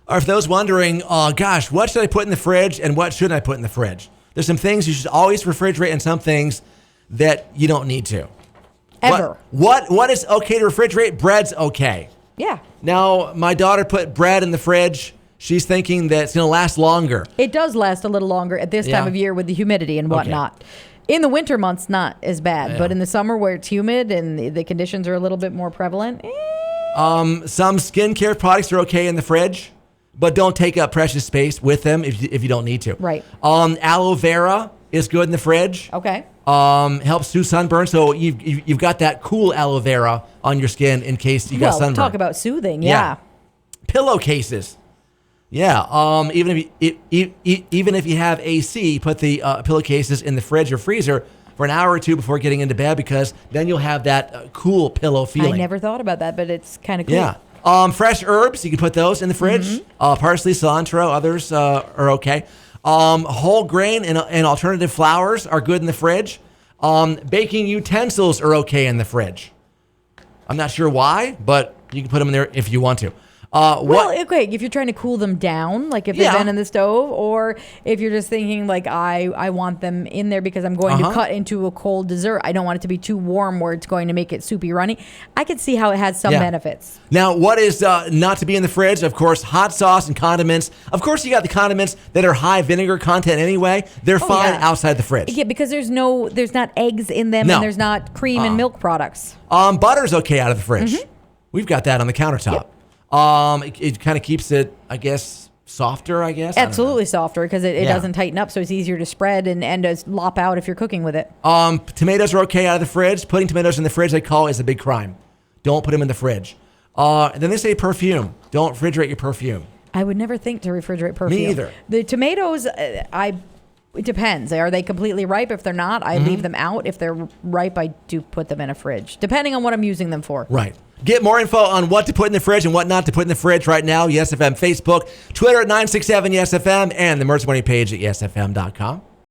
Or for those wondering, oh gosh, what should I put in the fridge and what shouldn't I put in the fridge? There's some things you should always refrigerate and some things that you don't need to. Ever. What is okay to refrigerate? Bread's okay. Yeah. Now, my daughter put bread in the fridge. She's thinking that it's going to last longer. It does last a little longer at this time of year with the humidity and whatnot. Okay. In the winter months, not as bad. Yeah. But in the summer where it's humid and the conditions are a little bit more prevalent. Some skincare products are okay in the fridge, but don't take up precious space with them if you don't need to. Right. Aloe vera is good in the fridge. Okay. Helps soothe sunburn. So you've got that cool aloe vera on your skin in case you got sunburn. Talk about soothing. Yeah. Pillowcases. Yeah. Even if you have AC, put the pillowcases in the fridge or freezer for an hour or two before getting into bed, because then you'll have that cool pillow feeling. I never thought about that, but it's kind of cool. Yeah. Fresh herbs, you can put those in the fridge. Mm-hmm. Parsley, cilantro, others are okay. Whole grain and alternative flours are good in the fridge. Baking utensils are okay in the fridge. I'm not sure why, but you can put them in there if you want to. Okay, if you're trying to cool them down, like if they've been in the stove, or if you're just thinking like I want them in there because I'm going to cut into a cold dessert. I don't want it to be too warm where it's going to make it soupy runny. I could see how it has some benefits. Now, what is not to be in the fridge? Of course, hot sauce and condiments. Of course, you got the condiments that are high vinegar content anyway. They're fine outside the fridge. Yeah, because there's not eggs in them and there's not cream and milk products. Butter's okay out of the fridge. Mm-hmm. We've got that on the countertop. Yep. It kind of keeps it, I guess, softer, I guess. Absolutely softer because it doesn't tighten up, so it's easier to spread and to lop out if you're cooking with it. Tomatoes are okay out of the fridge. Putting tomatoes in the fridge, they call is a big crime. Don't put them in the fridge. And then they say perfume. Don't refrigerate your perfume. I would never think to refrigerate perfume. Me either. The tomatoes, it depends. Are they completely ripe? If they're not, I leave them out. If they're ripe, I do put them in a fridge, depending on what I'm using them for. Right. Get more info on what to put in the fridge and what not to put in the fridge right now. YesFM Facebook, Twitter at 967YesFM, and the Merch Money page at yesfm.com.